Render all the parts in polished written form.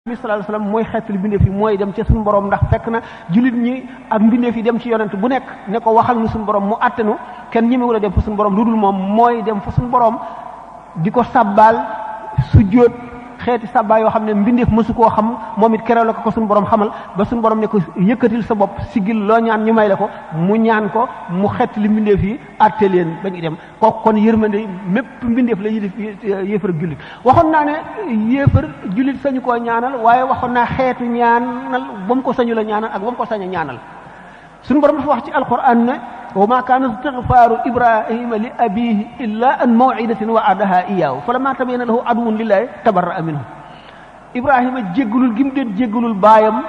bi sallallahu alayhi wasallam mooy xeetali mbindeef yi mooy dem ci suñu borom ndax fekk na jullit ñi ak mbindeef yi dem ci yonent bu nekk ne ko waxal nu suñu borom mu àttanu kenn ñemewul a dem fa suñu borom lu dul moom mooy dem fa suñu borom di ko sabbaal sujjóot xeeti sabba yoo xam ne mbindeef mësu koo xam moom it keroog la ko suñu borom xamal ba suñu borom ne ko yëkkatil sa bopp siggil loo ñaan ñu may la ko mu ñaan ko mu xeetali mbindeef yi àtte leen ba ñu dem kooku kon yërmande mépp mbindeef la yéefar ak jullit waxoon naa ne yéefar jullit sañu koo ñaanal waaye waxoon naa xeetu ñaanal ba mu ko sañu la ñaanal ak ba mu ko sañ a ñaanal suñu borom dafa wax ci alquran ne wa ma kaana istigfaaru ibrahima li abihi illa an maw'idatin wa'adaha iyyahu falamma tabayyana lahu aduwwun lillahi tabarra'a minhu ibrahima jéggalul gi mu doon jéggalul baayam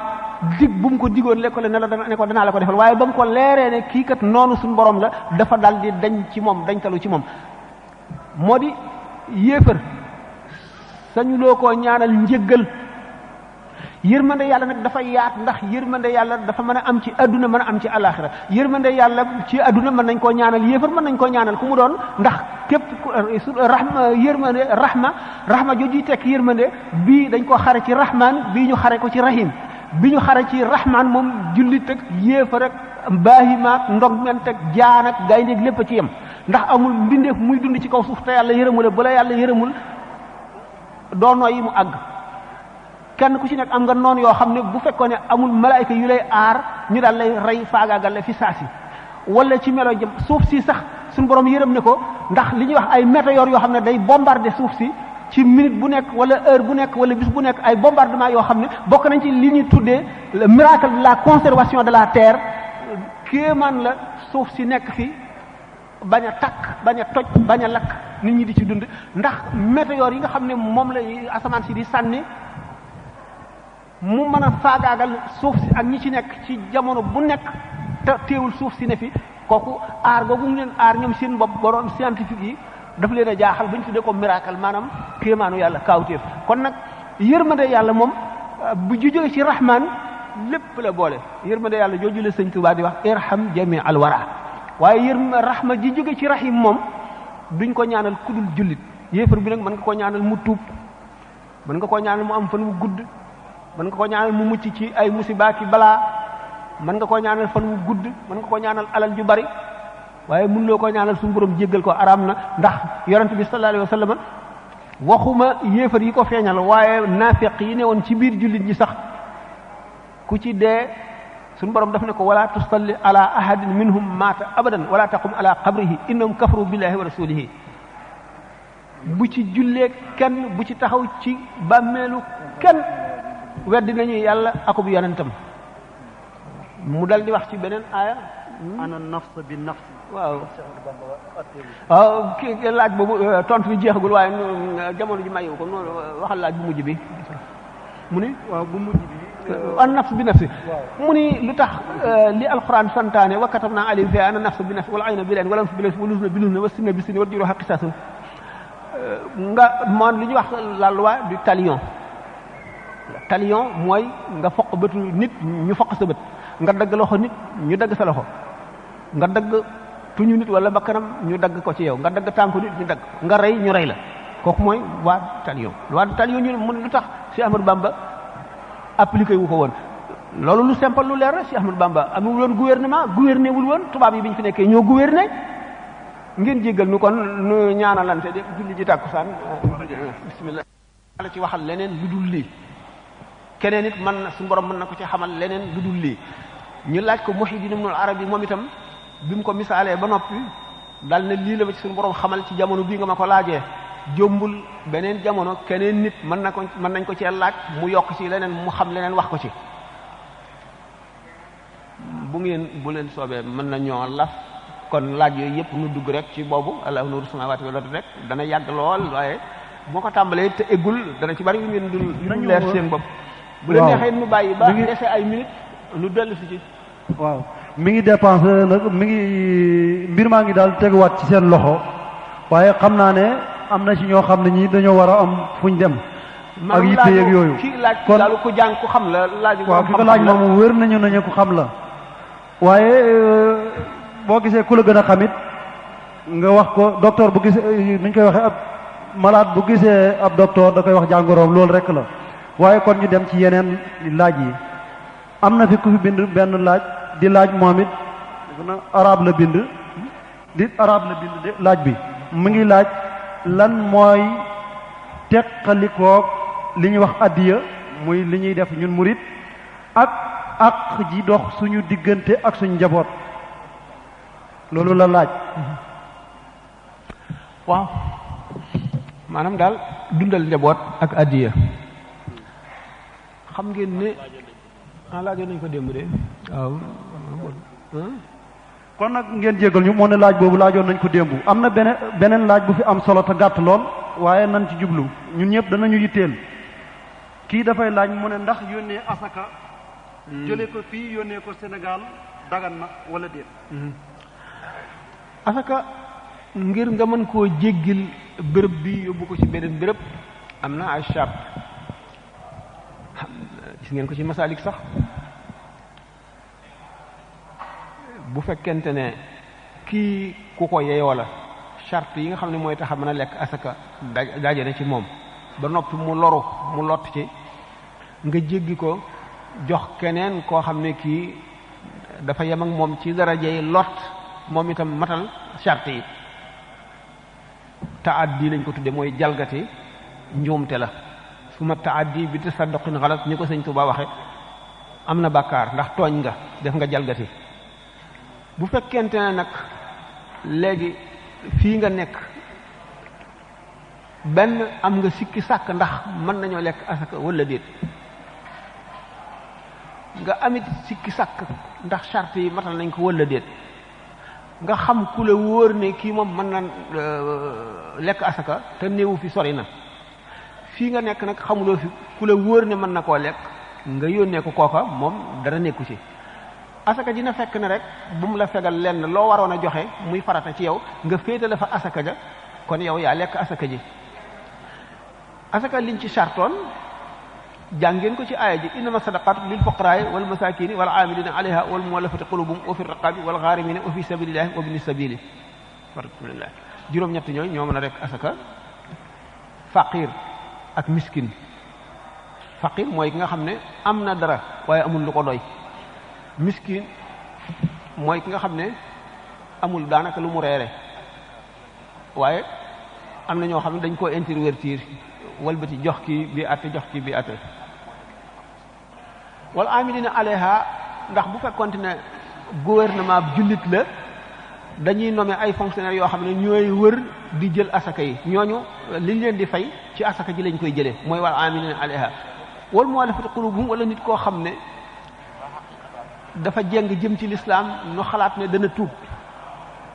dig bu mu ko digoon lekko le ne ko danaa la ko defal waaye ba mu ko leeree ne kii kat noonu suñu borom la dafa dal di dañ ci moom dañ talu ci moom moo di yéefar sañu loo koo ñaanal njéggal yërmande yàlla nag dafa yaat ndax yërmande yàlla dafa mën a am ci adduna mën a am ci alaxira yërmande yàlla ci adduna mën nañ koo ñaanal yéefar mën nañ koo ñaanal ku mu doon ndax képp rahma yërmande rahma jooju tekk yërmande bii dañ ko xare ci rahman bii ñu xare ko ci rahim bi ñu xare ci rahman moom jullit ak yéefar ak baahimaak ndogment ak jaan ak gaynde lépp a ci yem ndax amul mbindeef muy dund ci kaw suuf te yàlla yërëmul bu la yàlla yërëmul doonoo yi mu àgg kenn ku ci nekk am nga noonu yoo xam ne bu fekkoon ne amul malaayka yu lay aar ñu daal lay rey faagaagal la fi saasi wala ci melo jëm suuf si sax suñu borom yërëm ne ko ndax li ñuy wax ay météores yoo xam ne day bombarder suuf si ci minute bu nekk wala heure bu nekk wala bis bu nekk ay bombardement yoo xam ne bokk nañ ci li ñuy tuddee le miracle de la conservation de la terre kéemaan la suuf si nekk fi bañ a takk bañ a toj bañ a lakk nit ñi di ci dund ndax météores yi nga xam ne moom la asamaan si di sànni mu mën a faagaagal suuf si ak ñi ci nekk ci jamono bu nekk te teewul suuf si ne fi kooku aar googu mu leen aar ñoom seen bopp borom scientifique yi daf leen a jaaxal ba ñu tuddee ko miracle maanaam kéemaanu yàlla kaawteef kon nag yërmande yàlla moom bu ju jóge ci rahman lépp la boole yërmande yàlla jooju la sëñ Tuubaa di wax irham jami al wara waaye rahma ji jóge ci rahim moom duñ ko ñaanal kudul jullit yéefar bi nag mën nga koo ñaanal mu tuub mën nga koo ñaanal mu am fan mu gudd mën nga ko ñaanal mu mucc ci ay musiba ki balaa mën nga koo ñaanal fan wu gudd mën nga koo ñaanal alal ju bari waaye mën loo koo ñaanal suñu borom jéggal ko araam na ndax yonent bi sallallahu alayhi wa sallam waxuma yéefar yi ko feeñal waaye naafiq yi ne woon ci biir jullit ñi sax ku ci dee suñu borom daf ne ko wala tusalli ala ahadin minhum maata abadan wala taqum ala qabrihi innahum kafaru billahi wa rasulihi bu ci jullee kenn bu ci taxaw ci bàmmeelu kenn weddi nañu yàlla akub yonentam mu dal di wax ci beneen aaya ana nafs bi nafs waaw kii laaj boobu tontu bi jeexagul waaye jamono ji mayewu ko noonu waxal laaj bu mujj bi mu ni waaw bu mujj bi an nafs bi nafsi mu ni lu tax li alquran santaane wa katabna alayhim fiha ana nafs bi nafsi wal ayna bil ayn wal anfa bil anfi wal udhuna bil udhuni was sinna bis sinni wal juruha qisaasun nga moom li ñuy wax la loi du talion talion mooy nga foq bëtu nit ñu foq sa bët nga dagg loxo nit ñu dagg sa loxo nga dagg tuñu nit wala bakkanam ñu dagg ko ci yow nga dagg tànku nit ñu dagg nga rey ñu rey la kooku mooy waa talion waa talion ñu mun lu tax si Ahmadou Bamba appliqué wu ko woon loolu lu simple lu leer la si Ahmadou Bamba amul woon gouverné wul woon tubaab yi bi ñu fi nekkee ñoo gouverné ngeen jéggal nu kon nu ñaanalante de julli ji tàkkusaan bismillah la ci waxal leneen lu dul lii keneen it man suñu borom mën na ko ci xamal leneen lu dul lii ñu laaj ko Muhyiddin Ibn Arabi moom itam bi mu ko misaalee ba noppi dal na lii la ma ci suñu borom xamal ci jamono bii nga ma ko laajee jombul beneen jamono keneen nit mën nañ ko cee laaj mu yokk ci leneen mu xam leneen wax ko ci bu leen soobee mën na ñoo laf kon laaj yooyu yëpp nu dugg rek ci boobu Allahu nuuru samaawaati wal ardi rek dana yàgg lool waaye moo ko tàmbalee te eggul dana ci bari yu ngeen dul leer seen bopp bu leen neexee nu bàyyi ba dese ay minutes nu dellu si ci waaw mi ngi dépensé nag mbir maa ngi daal teguwaat ci seen loxo waaye xam naa ne am na ci ñoo xam ne ñi dañoo war a am fuñ dem ak yitte yeeg yooyu kii laaj kon daal ku jàng ku xam la laaj waaw ki ko laaj moom wér nañu ku xam la waaye boo gisee ku la gën a xamit nga wax ko docteur bu gisee nuñ koy waxee ab malade bu gisee ab docteur da koy wax jàngoroom loolu rek la waaye kon ñu dem ci yeneen laaj yi. am na fi ku fi bind benn laaj di laaj moom it arab la bind de laaj bi mu ngi laaj lan mooy teqalikoog li ñuy wax addiya muy li ñuy def ñun murit ak ji dox suñu diggante ak suñu njaboot loolu la laaj. waaw maanaam daal dundal njaboot ak addiya xam ngeen ne laajoon nañu ko démb de waaw. kon nag ngeen jégal ñu moo ne laaj boobu laajoon nañ ko démb am na beneen laaj bu fi am solo te gàtt lool waaye nan ci jublu ñun ñëpp danañu yitteel kii dafay laaj mu ne ndax yónnee asaka jële ko fii yónnee ko Sénégal dagan na wala déet. asaka ngir nga mën koo jéggil bërëb bi yóbbu ko ci beneen bërëb am na ay charte gis ngeen ko ci masalik sax bu fekkente ne kii ku ko yeyoo la charte yi nga xam ne mooy tax a mën a lekk asaka daje na ci moom ba noppi mu loru mu lott ci nga jéggi ko jox keneen koo xam ne kii dafa yem ak moom ci darajey lot moom itam matal charte yi taaddi lañ ko tudde mooy jalgati njuumte la su ma taaddi bi tasadduqin xalat ni ko sëñ Tuba waxe am na bàkkaar ndax tooñ nga def nga jalgati bu fekkente ne nag léegi fii nga nekk benn am nga sikki sàkk ndax mën nañoo lekk asaka wala déet nga amit sikki sàkk ndax charte yi matal nañ ko wala déet nga xam ku la wóor ne kii moom mën na lekk asaka te néewu fi sori na fii nga nekk nag xamuloo fi ku la wóor ne mën na koo lekk nga yónnee ko kooka moom dara nekku ci asaka dina fekk ne rek bu mu la fegal lenn loo waroon a joxe muy farata ci yow nga féetale fa asaka ja kon yow yaa lekk asaka ji asaka liñ ci chartoon jàngeen ko ci aaya ji innama sadaqatu lil fuqaraai wal masakini wal amilina alayha wal muwallafati qulubuhum wa fi riqabi wal gharimina wa fi sabilillahi wa bini sabili alhamdulillah juróom-ñett ñooy ñoo mën a rek asaka faqir ak miskin faqir mooy ki nga xam ne am na dara waaye amul lu ko doy miskin mooy ki nga xam ne amul daanaka lu mu reere waaye am na ñoo xam ne dañ koo intervertir walbati jox kii bi atte jox kii bi atte wala amilina alayha ndax bu fekkonte ne gouvernement bi jullit la dañuy nommer ay fonctionnaires yoo xam ne ñooy wër di jël asaka yi ñooñu liñ leen di fay ci asaka ji lañ koy jëlee mooy wala amilina alayha wal mu'allafati qulubuhum wala nit koo xam ne dafa jeng jëm ci lislaam nu xalaat ne dana tuub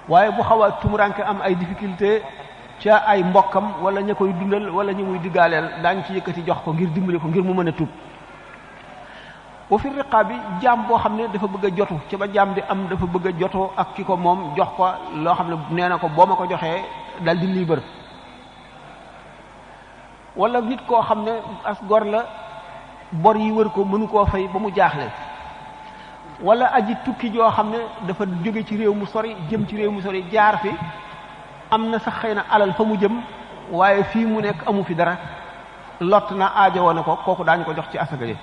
waaye bu xaw a tumuranke am ay difficulté ca ay mbokkam wala ña koy dundal wala ñu muy diggaaleel daañ ci yëkkati jox ko ngir dimbali ko ngir mu mën a tuub wa fi riqaab bi jaam boo xam ne dafa bëgg a jotu ca ba jaam di am dafa bëgg a jotoo ak ki ko moom jox ko loo xam ne nee na ko boo ma ko joxee dal di libre wala nit koo xam ne as gor la bor yi wër ko mënu koo fay ba mu jaaxle wala aji tukki joo xam ne dafa jóge ci réew mu sori jëm ci réew mu sori jaar fi am na sax xëy na alal fa mu jëm waaye fii mu nekk amu fi dara lott na aajowoo na ko kooku daañu ko jox ci asaka ji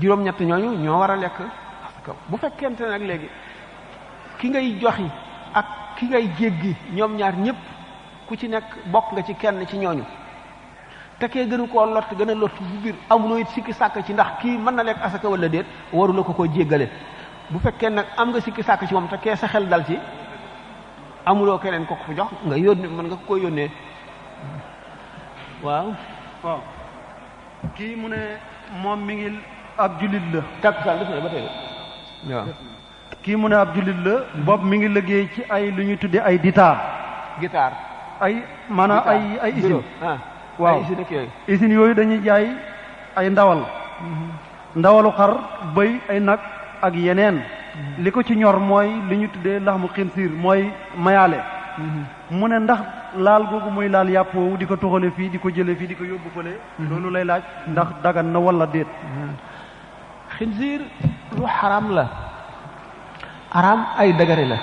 juróom-ñett ñooñu ñoo war a lekk asaka bu fekkente ne nag léegi ki ngay joxi ak ki ngay jéggi ñoom ñaar ñëpp ku ci nekk bokk nga ci kenn ci ñooñu te kee gënu koo lott gën a lott bu biir amuloo it sikki sàkk ci ndax kii mën na lekk asaka wala déet warula ko koo jéggale bu fekkee nag am nga sikki sàkk ci moom te kee sa xel dal ci amuloo keneen ko ko jox nga yónni mën nga ko yónnee waaw kii mu ne moom mi ngi ab jullit la takkusaan def na ba tey waaw kii mu ne ab jullit la boobu mi ngi liggéey ci ay lu ñuy tuddee ay guitare ay maanaam ay usine waaw yooyu usines yooyu dañuy jaay ay ndawalu xar bëy ay nag ak yeneen li ko ci ñor mooy li ñu tuddee laxmu xinsiir mooy mayaale mu ne ndax laal googu muy laal yàpp woowu di ko toxale fii di ko jële fii di ko yóbbu fële loolu lay laaj ndax dagan na wala déet xinsiir lu xaram la araam ay dagare la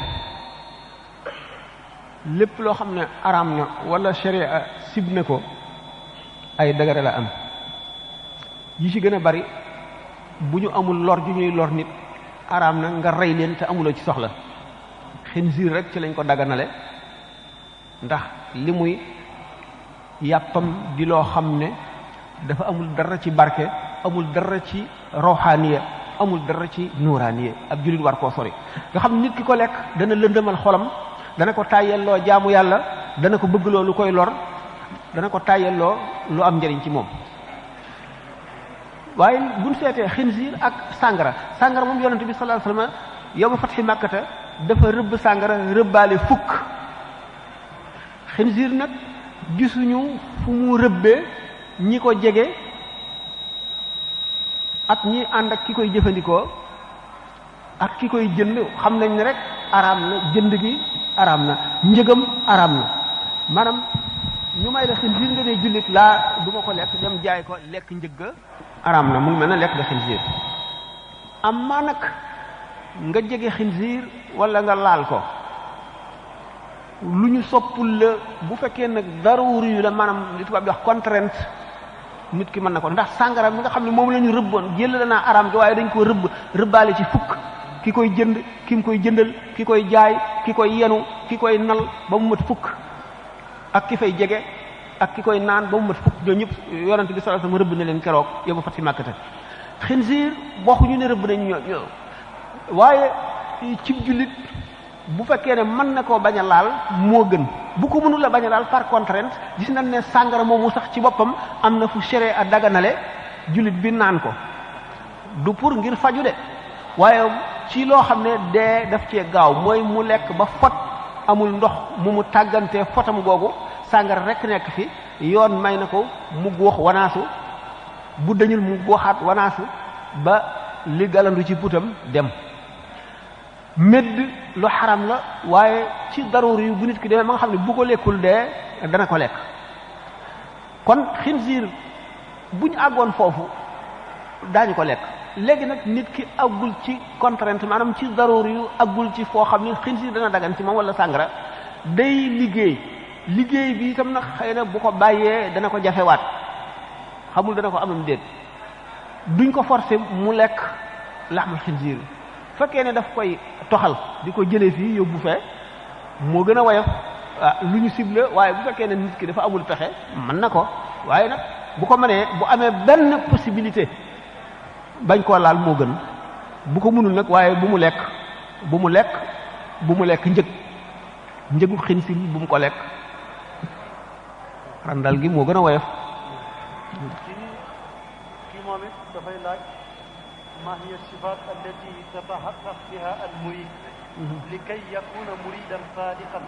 lépp loo xam ne araam na wala sharia sib na ko ay dagare la am yi ci gën a bari bu ñu amul lor ju ñuy lor nit araam na nga rey leen te amuloo ci soxla xinziir rek ci lañ ko daganale ndax li muy yàppam di loo xam ne dafa amul dara ci barke amul dara ci roxaaniya amul dara ci nuuraaniya ab jullit war koo sori nga xam nit ki ko lekk dana lëndëmal xolam dana ko tàyyelloo jaamu yàlla dana ko bëggloo lu koy lor dana ko tàyyelloo lu am njëriñ ci moom waaye buñ seetee xinziir ak sàngara moom yonente bi sallallahu alayhi wasallam yow ma fatxi màkkata dafa rëbb sàngara rëbbaale fukk xinziir nag gisuñu fu mu rëbbee ñi ko jege ak ñi ànd ak ki koy jëfandikoo ak ki koy jënd xam nañ ne rek araam na jënd gi araam na njëgam araam na maanaam ñu may la xinziir nga ne jullit laa du ma ko lekk dem jaay ko lekk njëgga araam na mu ngi mel ne lekk nga xinziir am maa nag nga jege xinziir wala nga laal ko lu ñu soppul la bu fekkee nag daruuri yu la maanaam li tubaab di wax contrainte nit ki mën na ko ndax sàngara mi nga xam ne moom la ñu rëbboon jël la naa araam gi waaye dañ ko rëbbaale ci fukk ki koy jënd ki mu koy jëndal ki koy jaay ki koy yenu ki koy nal ba mu mat fukk ak ki fay jege ak ki koy naan ba mu mat fukk ñoo ñëpp yonent bi sallallahu alayhi wasallam rëbb na leen keroog yow ma fat fi màkkata xinziir bokkuñu ne rëbb nañ ñoo waaye ci jullit bu fekkee ne mën na koo bañ a laal moo gën bu ko mënul la bañ a laal par contrainte gis nañ ne sàngara moomu sax ci boppam am na fu sharia a daganale jullit bi naan ko du pour ngir faju de waaye ci loo xam ne dee daf cee gaaw mooy mu lekk ba fot amul ndox mu tàggantee fotam googu sàngara rek nekk fi yoon may na ko mu góox wanaasu bu dañul mu góoxaat wanaasu ba li galandu ci putam dem medd lu xaram la waaye ci daruur yu bu nit ki demee ma nga xam ne bu ko lekkul dee dana ko lekk kon xinziir bu ñu àggoon foofu daañu ko lekk léegi nag nit ki àggul ci contrainte maanaam ci daruur yu àggul ci foo xam ne xinziir dana dagan ci moom wala sàngara day liggéey bi itam nag xëy na bu ko bàyyee dana ko jafewaat xamul dana ko amam déet duñ ko forcer mu lekk laxmul xinziir fekkee ne daf koy toxal di ko jëlee fii yóbbu fee moo gën a woyof lu ñu ciblé waaye bu fekkee ne nit ki dafa amul pexe mën na ko waaye nag bu ko mënee bu amee benn possibilité bañ koo laal moo gën bu ko mënul nag waaye bu mu lekk njëgu xinziir bu mu ko lekk randal gi moo gën a woyof kii moom it dafay laaj ما هي الصفات التي تتحقق بها المريد لكي يكون مريدا صادقا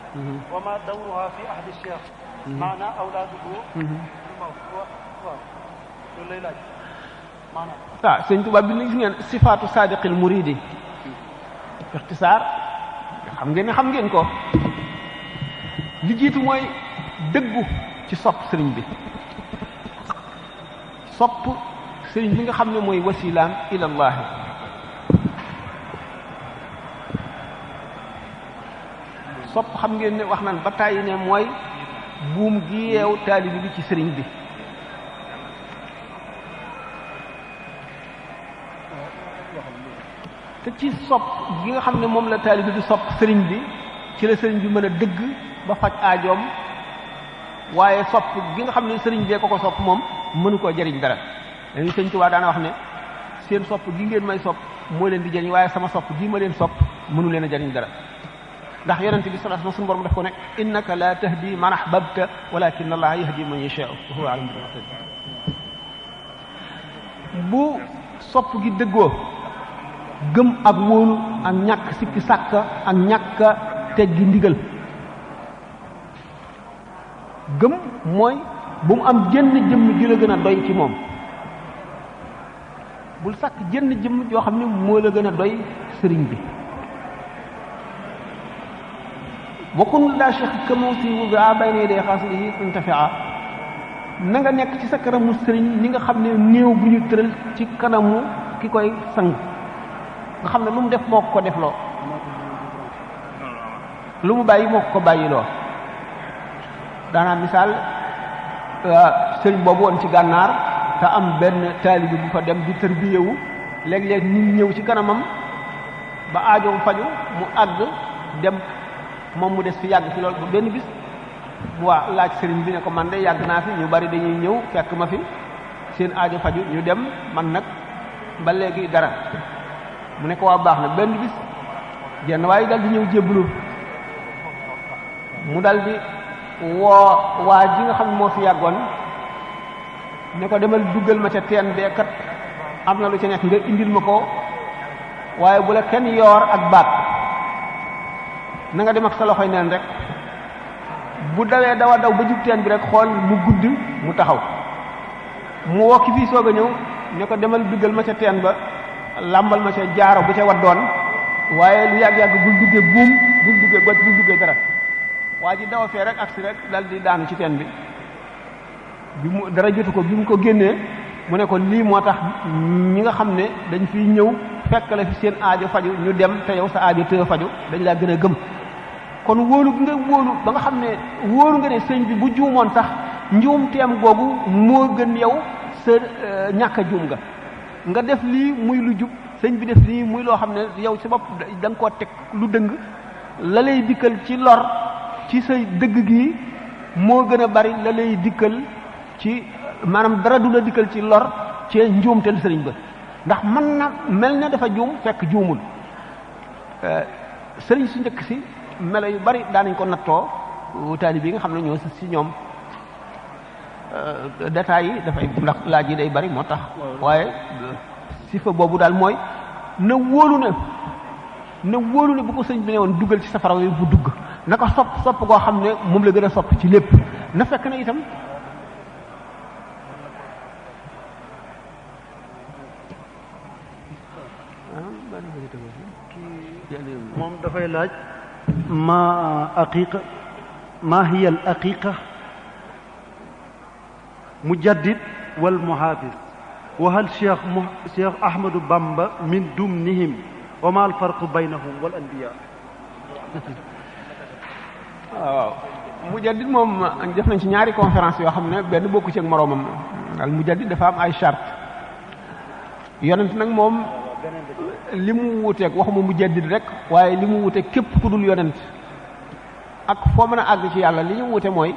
وما دورها في عهد الشيخ معنى أولاده waaw sëñ Tuubaa bi gis ngeen sifaatu saadiqil muridi ixtisaar xam ngeen ko li jiitu mooy dëggu ci sopp sëriñ bi sopp sëriñ bi nga xam ne mooy wasilaam ilallahi sopp xam ngeen ne wax nan ba tàyyi ne mooy buum gi yeew taalibi bi ci sëriñ bi te ci sopp gi nga xam ne moom la taalibi bi sopp sëriñ bi ci la sëriñ bi mën a dëgg ba faj aajoom waaye sopp gi nga xam ne sëriñ bee ko sopp moom mënu koo jëriñ dara léegi sëñ Tuubaa daana wax ne seen sopp gi ngeen may sopp moo leen di jëriñ waaye sama sopp gi ma leen sopp mënu leen a jëriñ dara ndax yonente bi sallallahu alayhi wasallam suñu borom daf ko ne innaka la tahdi man ahbabta walakin allaha yahdi man yasha'u wa huwa alim bil muhtadin bu sopp gi dëggoo gëm ak wóolu ak ñàkk sikki sàkka ak ñàkk teggi ndigal gëm mooy bu mu am jënn jëmm ji la gën a doy ci moom bul sàkk jënn jëmm joo xam ne moo la gën a doy sëriñ bi bokkun la cheikh kamawti wu bi a bay ne dee xaasilihi intafia na nga nekk ci sa kanamu sëriñ ni nga xam ne néew bu ñu tëral ci kanamu ki koy sang nga xam ne lu mu def moo ko def loo lu mu bàyyi moo ko bàyyi loo daanaa misaal sëriñ boobu woon ci gànnaar te am benn taalibi bu fa dem di tërbiyewu léeg-léeg nit ñëw ci kanamam ba aajoom faju mu àgg dem moom mu des fi yàgg fi loolu ba benn bis mu waa laaj sëriñ bi ne ko man de yàgg naa fi ñu bari dañuy ñëw fekk ma fi seen aajo faju ñu dem man nag ba léegi dara mu ne ko waa baax na benn bis jenn waaye dal di ñëw jébbalu mu dal di woo waa ji nga xam ne moo fi yàggoon ne ko demal duggal ma ca teen bee kat am na lu ca nekk nga indil ma ko waaye bu la kenn yoor ak baat na nga dem ak sa loxoy neen rek bu dawee dawa daw ba jub teen bi rek xool mu gudd mu taxaw mu wokki fii soog a ñëw ne ko demal duggal ma ca teen ba làmbal ma ca jaaro bu ca waddoon waaye lu yàgg-yàgg bul duggee buum bul duggee goj bul duggee dara waa ji dawa fee rek agsi rek dal di daanu ci teen bi mu dara jotu ko bi mu ko génnee mu ne ko lii moo tax ñi nga xam ne dañ fiy ñëw fekk la fi seen aajo faju ñu dem te yow sa aajo tëye faju dañ laa gën a gëm kon wóolu gi nga wóolu ba nga xam ne wóolu nga ne sëñ bi bu juumoon sax njuum teem googu moo gën yow sa ñàkk a juum nga def lii muy lu jub sëñ bi def lii muy loo xam ne yow ci bopp da nga koo teg lu dëng la lay dikkal ci lor ci sa dëgg gi moo gën a bari la lay dikkal ci maanaam dara du la dikkal ci lor ci njuumtel sëriñ ba ndax mën na mel na dafa juum fekk juumul sëriñ su njëkk si melo yu bari daanañ ko nattoo taalibe yi nga xam ne ñoo si ñoom détails yi dafay ndax laaj yi day bari moo tax waaye sifa boobu daal mooy na wóolu ne bu ko sëñ bi ne woon duggal ci safara yi bu dugg na ko sopp koo xam ne moom la gën a sopp ci lépp na fekk na itam moom dafay laaj ma hiya al aqiqa mujaddid wal muhafiz wa hal cheikh ahmadu bamba min dumnihim wa ma al farq baynahum wal anbiya waaw mujaddid moom def nañ ci ñaari conférence yoo xam ne benn bokku ci ak moroomam al mujaddid dafa am ay charte yonent nag moom li mu wuteeg waxuma mujaddid rek waaye li mu wuteeg képp ku dul yonent ak foo mën a àgg ci yàlla li ñu wute mooy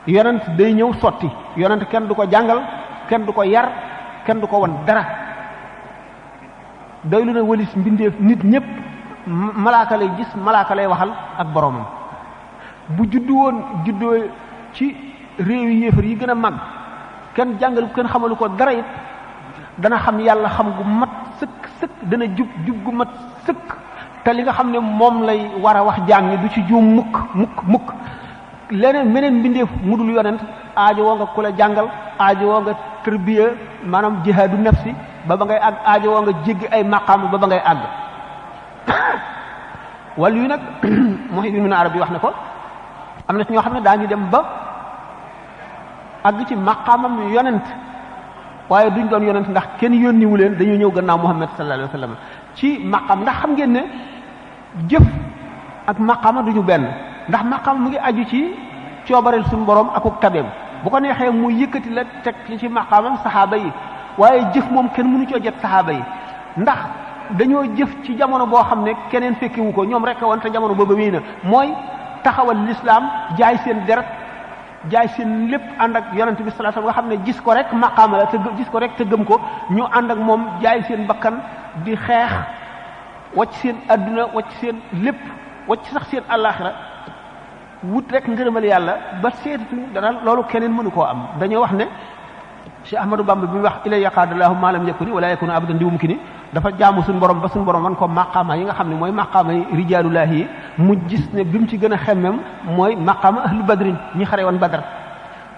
yonent day ñëw sotti yonent kenn du ko jàngal kenn du ko yar kenn du ko wan dara doy lu ne wëlis mbindeef nit ñëpp malaaka lay gis malaaka lay waxal ak boromam bu juddoo ci réew yi yéefar yi gën a mag kenn jàngalu kenn xamalu ko dara it dana xam yàlla xam gu mat sëkk dana jub gu mat sëkk te li nga xam ne moom lay war a wax jaam ñi du ci juum mukk leneen meneen mbindeef mu dul yonent aajo woo nga ku la jàngal aajo woo nga tërbiya maanaam jihaadu nafsi ba ngay àgg aajo woo nga jéggi ay maqaam ba ngay àgg wàllu yu nag Muhyiddin Ibn Arabi wax na ko am na ci ñoo xam ne daañu dem ba àgg ci maqaamam yonent waaye duñ doon yonent ndax kenn yónniwu leen dañuy ñëw gannaaw Muhammad sallallahu alayhi wa sallam ci maqaam ndax xam ngeen ne jëf ak maqaama duñu benn ndax maqaam mu ngi aju ci coobareel suñu borom akuk tabeem bu ko neexee mu yëkkati la teg ci maqaamam saxaaba yi waaye jëf moom kenn mënu coo jot saxaaba yi ndax dañoo jëf ci jamono boo xam ne keneen fekkiwu ko ñoom rek wante jamono booba wéy na mooy taxawal lislaam jaay seen deret jaay seen lépp ànd ak yonent bi sallallahu alayhi wasallam nga xam ne gis ko rek maqaama la te gis ko rek te gëm ko ñu ànd ak moom jaay seen bakkan di xeex wacc seen adduna wacc seen lépp wacc sax seen àllaaxira wut rek ngërëmal yàlla ba seetatuñu dara loolu keneen mënu koo am dañoo wax ne Cheikh Ahmadou Bamba bi mu wax ilay yaqaadallahu ma lam yakuni wala yakunu abadan di mumkini dafa jaamu suñu borom ba suñu borom wan ko maqaama yi nga xam ne mooy maqaama yi rijaalullahi yi mu gis ne bi mu ci gën a xemmem mooy maqaama ahlu badrin ñi xare woon badar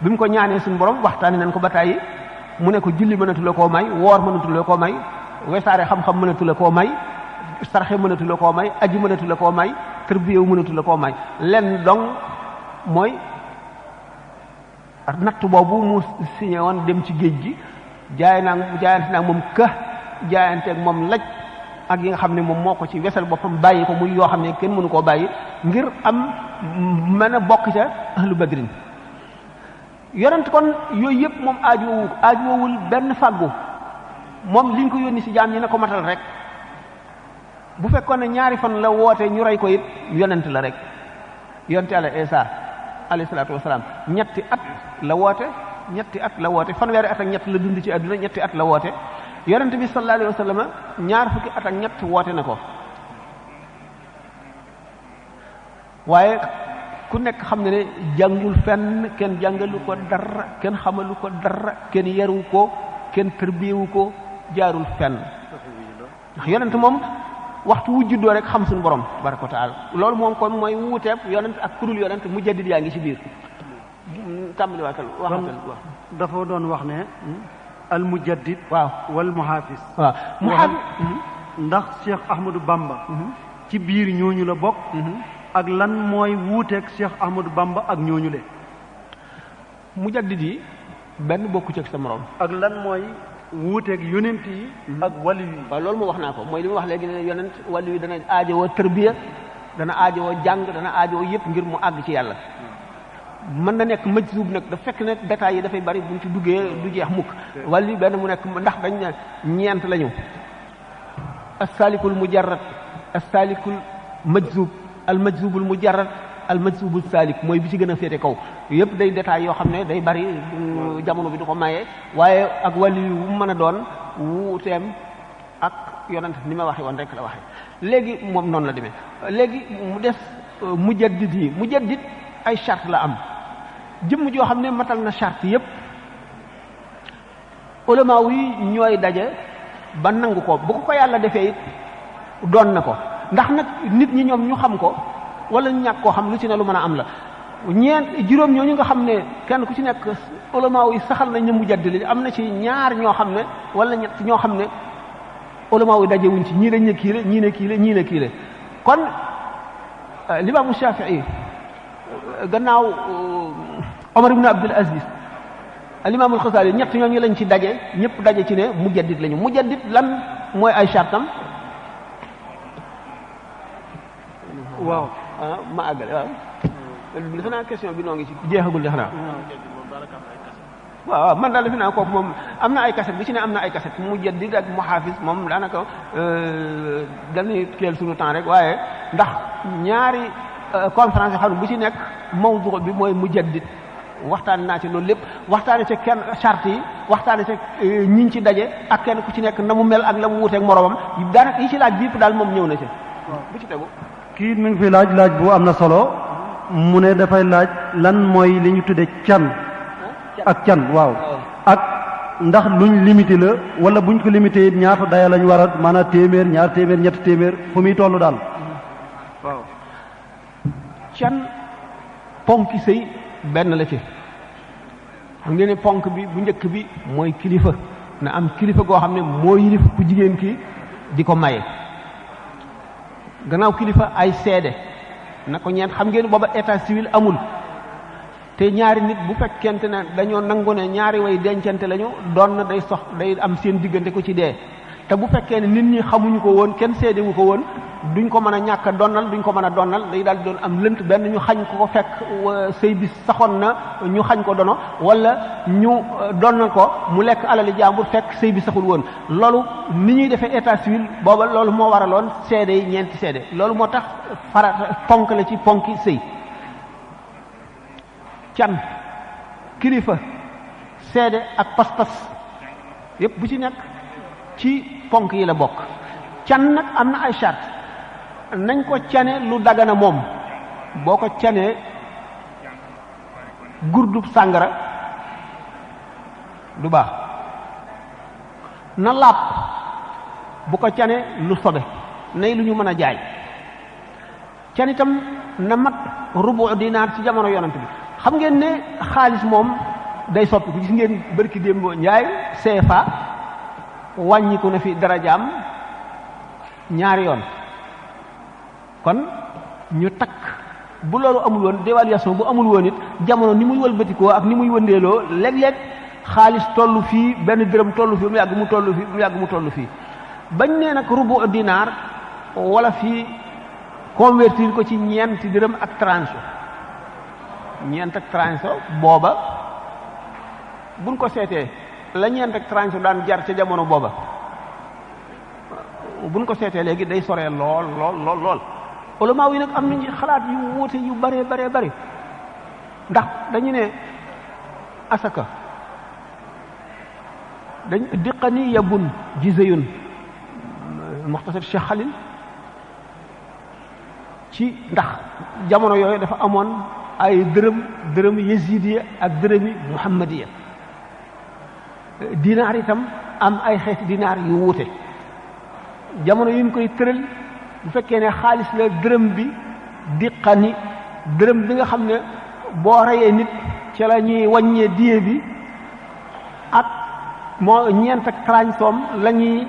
bi mu ko ñaanee suñu borom waxtaani nañ ko ba tàyyi mu ne ko julli mënatu la koo may woor mënatu la koo may wesaare xam-xam mënatu la koo may sarxe mënatu la koo may aji mënatu la koo may tërbiyewu mënatu la koo may lenn dong mooy natt boobu mu signé woon dem ci géej gi jaayante naa moom jaayanteeg moom laj ak yi nga xam ne moom moo ko ci wesal boppam bàyyi ko muy yoo xam ne kenn mënu koo bàyyi ngir am mën a bokk ca ahlu badrin yonent kon yooyu yëpp moom aajoowul benn fàggu moom liñ ko yónni ci jaam ñi na ko matal rek bu fekkoon ne ñaari fan la woote ñu rey ko it yonent la rek yonte Yàlla Isa alayhi salaatu wasalaam ñetti at la woote fanweeri at ak ñett la dund ci àdduna ñetti at la woote yonent bi sallallahu alayhi wa sallam ñaar fukki at ak ñett woote na ko waaye ku nekk xam ne ne jàngul fenn kenn jàngalu ko dara kenn xamalu ko dara kenn yaru ko kenn tërbiyewu ko jaarul fenn ndax yonent moom waxtu wu juddoo rek xam suñu borom baraka wa taala loolu moom kon mooy wuuteeb yonent ak kudul yonent mujaddid yaa ngi ci biir tàmbali waatal dafa doon wax ne al mujaddid waaw wal muhaafis waaw ndax Cheikh Ahmadou Bamba ci biir ñooñu la bokk ak lan mooy wuuteeg Cheikh Ahmadou Bamba ak ñooñu le mujaddid yi benn bokku ci ak sa morom ak lan mooy wuuteeg yonent yi ak wali yi waaw loolu moo wax naa ko mooy li mu wax léegi ne yonent wali yi dana aajowoo tërbiya dana aajowoo jàng dana aajowoo yëpp ngir mu àgg ci yàlla mën na nekk majzub nag dafa fekk ne détails yi dafay bari buñ ci duggee du jeex mukk wali benn mu nekk ndax dañ ne ñeent lañu as-salikul mujarrad as-salikul majzub al majzubul mujarrad al majzubul salik mooy bi ci gën a féete kaw yëpp day détails yoo xam ne day bari jamono bi du ko maye waaye ak wali yu mu mën a doon wuuteem ak yonent ni ma waxee woon rek la waxee léegi moom noonu la demee léegi mu des mujaddid yi mujaddid ay charte la am jëmm joo xam ne matal na charte yëpp ulama yi ñooy daje ba nangu ko bu ko yàlla defee it doon na ko ndax nag nit ñi ñoom ñu xam ko wala ñu ñàkk koo xam lu ci ne lu mën a am la juróom ñooñu nga xam ne kenn ku ci nekk ulama yi saxal nañ ne mujaddid am na ci ñaar ñoo xam ne wala ñett ñoo xam ne ulama yi dajewuñ ci ñii dañ ne kii la ñii ne kii la ñii ne kii la kon limaamu Shafii gannaaw Omar ibn Abdul Aziz al-Imam al-Xasaali ñett ñooñu lañ ci daje ñëpp daje ci ne mujaddid lañu mujaddid lan mooy ay chartam waaw ma àggale waaw defe naa question bi noo ngi ci jeexagul defe naa waaw man daal defe naa kooku moom am na ay kaset bi ci ne am na ay kaset mujaddid ak muhaafis moom daanaka dañuy keel suñu temps rek waaye ndax ñaari conférence yoo xam ne bu ci nekk mawdu bi mooy mujaddid waxtaan naa ci loolu lépp waxtaane ca kenn charte yi waxtaane ca ñiñ ci daje ak kenn ku ci nekk na mu mel ak la mu wuuteeg moromam daanaka yi ci laaj bi yëpp daal moom ñëw na ci bu ci tegu kii mi ngi fi laaj bu am na solo mu ne dafay laaj lan mooy li ñu tudde can ak can waaw ak ndax luñ limité la wala buñ ko limité it ñaata daya lañ war a maanaam téeméer ñaar téeméer ñetti téeméer fu muy toll daal waaw can ponki sëy benn la ci xam ngeen ne ponk bi bu njëkk bi mooy kilifa na am kilifa goo xam ne moo yilif ku jigéen ki di ko maye gannaaw kilifa ay seede na ko ñeent xam ngeen booba état civil amul te ñaari nit bu fekkente ne dañoo nangu ne ñaari way dencante lañu doon na day am seen diggante ku ci dee te bu fekkee ne nit ñi xamuñu ko woon kenn seedewu ko woon duñ ko mën a ñàkk a donnal duñ ko mën a donnal day daal di doon am lënt benn ñu xañ ko fekk sëy bi saxoon na ñu xañ ko dono wala ñu donnal ko mu lekk alali jàmbur fekk sëy bi saxul woon loolu ni ñuy defee état civil booba loolu moo waraloon seede yi ñeenti seede loolu moo tax farata ponk la ci ponki sëy can kilifa seede ak pas-pas yépp bu ci nekk ci ponk yi la bokk can nag am na ay charte nañ ko cane lu dagana moom boo ko canee gurdub sàngara du baax na laab bu ko cane lu sobe nay lu ñu mën a jaay can itam na mat rubu dinaar ci jamono yonent bi xam ngeen ne xaalis moom day soppi ku gis ngeen bërki démb njaay CFA wàññiku na fi darajaam ñaari yoon kon ñu takk bu loolu amul woon dévaluation bu amul woon it jamono ni muy wëlbatikoo ak ni muy wëndeeloo léeg-léeg xaalis tollu fii benn dërëm tollu fii mu yàgg mu tollu fii mu yàgg mu tollu fii bañ nee nag rubu dinaar wala fii convertir ko ci ñeenti dërëm ak tranche ñeent ak tranche booba buñ ko seetee la ñeent ak tranche daan jar ca jamono booba buñ ko seetee léegi day soree lool lool lool lool ulama yi nag am nañu xalaat yu wuute yu bare bare bari ndax dañu ne asaka dañ diqani yabun jizayun muxtasar Cheikh Khalil ci ndax jamono yooyu dafa amoon ay dërëm yasidiya ak dërëmi muhammadiya dinaar itam am ay xeeti dinaar yu wuute jamono yi ñu koy tëral bu fekkee ne xaalis la dërëm bi diqani dërëm bi nga xam ne boo reyee nit ci la ñuy wàññee diye bi ak moo ñeent ak tranche soom la ñuy